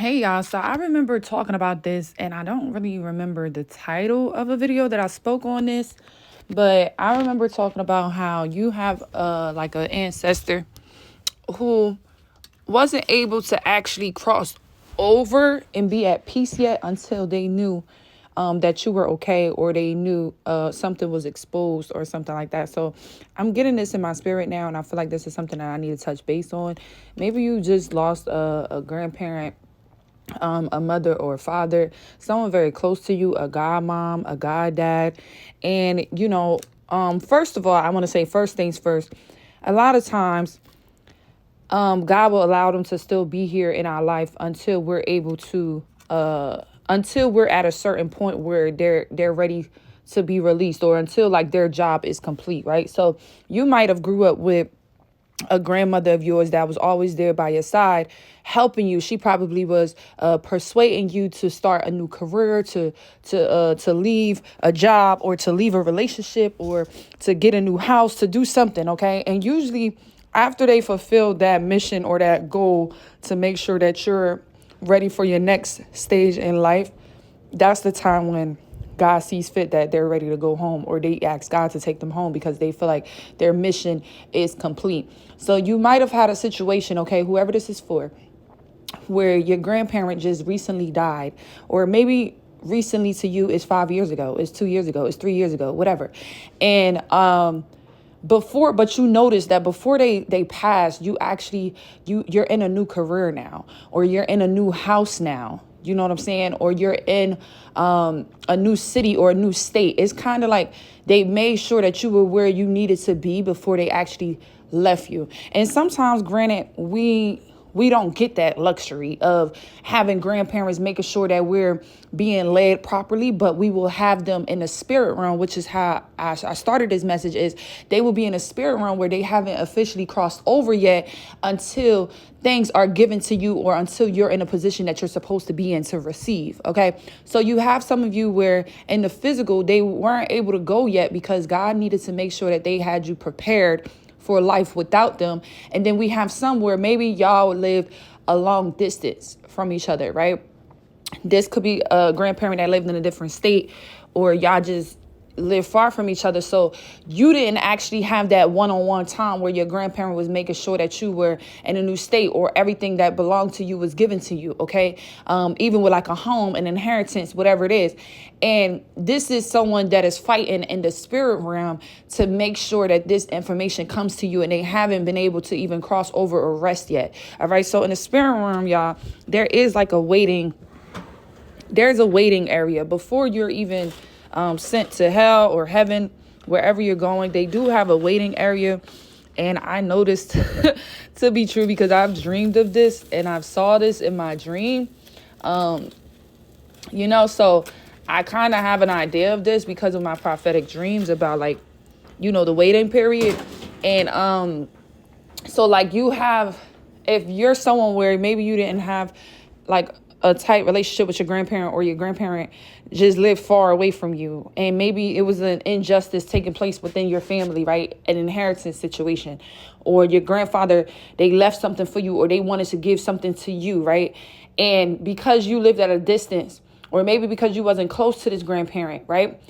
Hey y'all, so I remember talking about this and I don't really remember the title of a video that I spoke on this, but I remember talking about how you have like an ancestor who wasn't able to actually cross over and be at peace yet until they knew that you were okay, or they knew something was exposed or something like that. So I'm getting this in my spirit now, and I feel like this is something that I need to touch base on. Maybe you just lost a grandparent, a mother or a father, someone very close to you, a godmom, a goddad. And, first of all, I want to say first things first. A lot of times, God will allow them to still be here in our life until we're able to, until we're at a certain point where they're ready to be released, or until like their job is complete, right? So you might have grew up with a grandmother of yours that was always there by your side, helping you. She probably was persuading you to start a new career, to leave a job, or to leave a relationship, or to get a new house, to do something. Okay, and usually after they fulfill that mission or that goal to make sure that you're ready for your next stage in life, that's the time when God sees fit that they're ready to go home, or they ask God to take them home because they feel like their mission is complete. So you might have had a situation, okay, whoever this is for, where your grandparent just recently died, or maybe recently to you is 5 years ago, it's 2 years ago, it's 3 years ago, whatever. And but you notice that before they pass, you're in a new career now, or you're in a new house now. You know what I'm saying? Or you're in a new city or a new state. It's kind of like they made sure that you were where you needed to be before they actually left you. And sometimes, granted, we don't get that luxury of having grandparents making sure that we're being led properly, but we will have them in the spirit realm, which is how I started this message, is they will be in a spirit realm where they haven't officially crossed over yet until things are given to you, or until you're in a position that you're supposed to be in to receive. Okay. So you have some of you where in the physical, they weren't able to go yet because God needed to make sure that they had you prepared for life without them. And then we have some where maybe y'all lived a long distance from each other, right? This could be a grandparent that lived in a different state, or y'all just live far from each other. So you didn't actually have that one-on-one time where your grandparent was making sure that you were in a new state, or everything that belonged to you was given to you. Okay. Even with like a home, an inheritance, whatever it is. And this is someone that is fighting in the spirit realm to make sure that this information comes to you, and they haven't been able to even cross over or rest yet. All right. So in the spirit realm, y'all, there is like there's a waiting area before you're even sent to hell or heaven, wherever you're going. They do have a waiting area. And I noticed to be true because I've dreamed of this and I've saw this in my dream. So I kind of have an idea of this because of my prophetic dreams about the waiting period. And so like if you're someone where maybe you didn't have like a tight relationship with your grandparent, or your grandparent just lived far away from you, and maybe it was an injustice taking place within your family, right? An inheritance situation, or your grandfather, they left something for you, or they wanted to give something to you, right? And because you lived at a distance, or maybe because you wasn't close to this grandparent, right?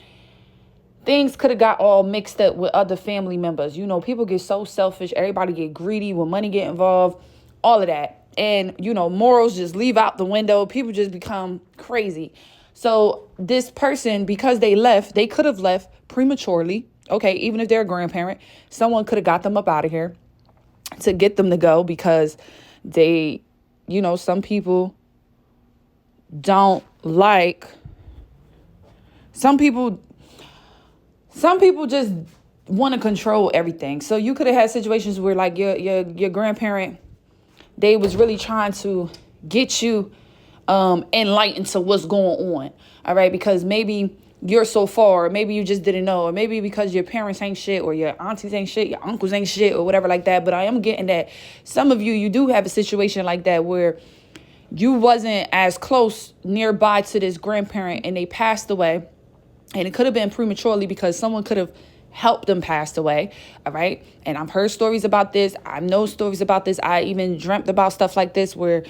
Things could have got all mixed up with other family members. People get so selfish. Everybody get greedy when money get involved, all of that. And, morals just leave out the window. People just become crazy. So this person, because they could have left prematurely. Okay, even if they're a grandparent, someone could have got them up out of here to get them to go, because they, some people don't like, some people just want to control everything. So you could have had situations where like your grandparent, they was really trying to get you enlightened to what's going on. All right. Because maybe you're so far, or maybe you just didn't know, or maybe because your parents ain't shit, or your aunties ain't shit, your uncles ain't shit, or whatever like that. But I am getting that some of you do have a situation like that where you wasn't as close nearby to this grandparent and they passed away. And it could have been prematurely because someone could have helped them pass away. All right. And I've heard stories about this. I know stories about this. I even dreamt about stuff like this where,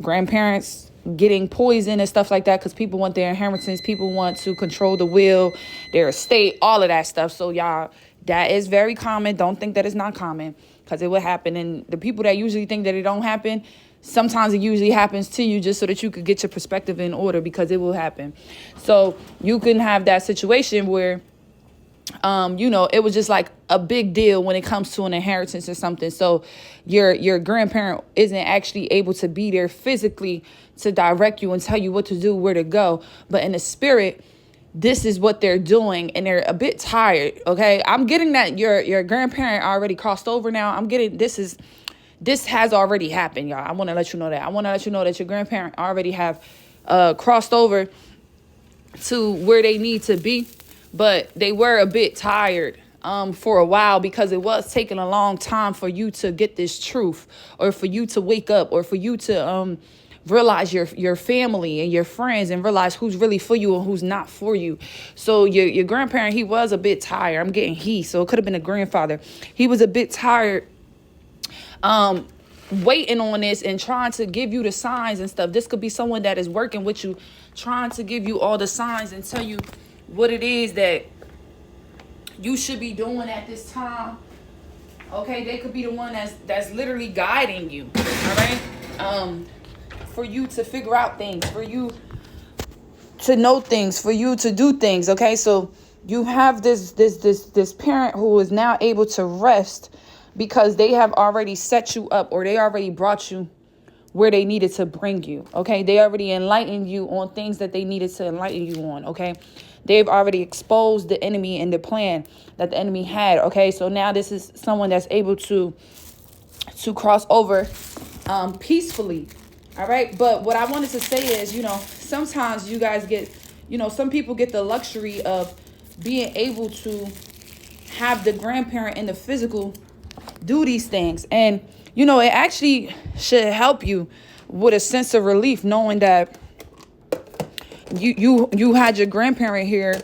grandparents getting poison and stuff like that, because people want their inheritance, people want to control the will, their estate, all of that stuff. So y'all, that is very common. Don't think that it's not common, because it will happen. And the people that usually think that it don't happen, sometimes it usually happens to you, just so that you could get your perspective in order, because it will happen. So you can have that situation where it was just like a big deal when it comes to an inheritance or something. So your grandparent isn't actually able to be there physically to direct you and tell you what to do, where to go. But in the spirit, this is what they're doing, and they're a bit tired. Okay, I'm getting that your grandparent already crossed over now. I'm getting this has already happened, y'all. I want to let you know that. I want to let you know that your grandparent already have crossed over to where they need to be. But they were a bit tired for a while, because it was taking a long time for you to get this truth, or for you to wake up, or for you to realize your family and your friends, and realize who's really for you and who's not for you. So your grandparent, he was a bit tired. I'm getting so it could have been a grandfather. He was a bit tired waiting on this and trying to give you the signs and stuff. This could be someone that is working with you, trying to give you all the signs and tell you what it is that you should be doing at this time. Okay, they could be the one that's literally guiding you. All right, for you to figure out things, for you to know things, for you to do things. Okay, so you have this parent who is now able to rest, because they have already set you up, or they already brought you where they needed to bring you. Okay, they already enlightened you on things that they needed to enlighten you on. Okay, they've already exposed the enemy and the plan that the enemy had. Okay, so now this is someone that's able to cross over peacefully. All right, but what I wanted to say is, sometimes you guys get, some people get the luxury of being able to have the grandparent in the physical do these things. And, it actually should help you with a sense of relief, knowing that you had your grandparent here,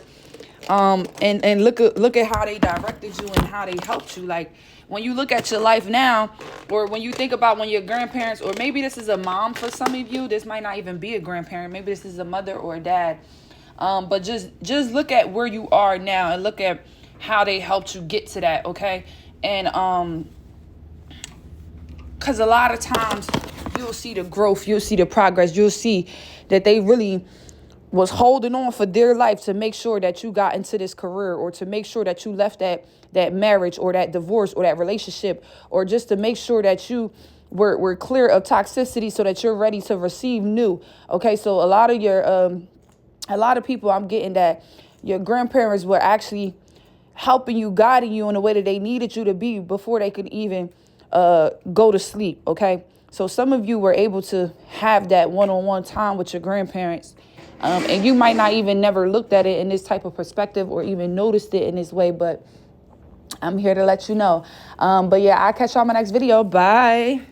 and look at how they directed you and how they helped you. Like, when you look at your life now, or when you think about when your grandparents, or maybe this is a mom for some of you, this might not even be a grandparent, maybe this is a mother or a dad, but just look at where you are now, and look at how they helped you get to that. Okay, and because a lot of times you'll see the growth, you'll see the progress, you'll see that they really was holding on for dear life to make sure that you got into this career, or to make sure that you left that marriage, or that divorce, or that relationship, or just to make sure that you were clear of toxicity, so that you're ready to receive new. Okay, so a lot of people, I'm getting that your grandparents were actually helping you, guiding you in the way that they needed you to be before they could even go to sleep. Okay, so some of you were able to have that one-on-one time with your grandparents, and you might not even never looked at it in this type of perspective, or even noticed it in this way, but I'm here to let you know. But yeah, I'll catch y'all in my next video. Bye.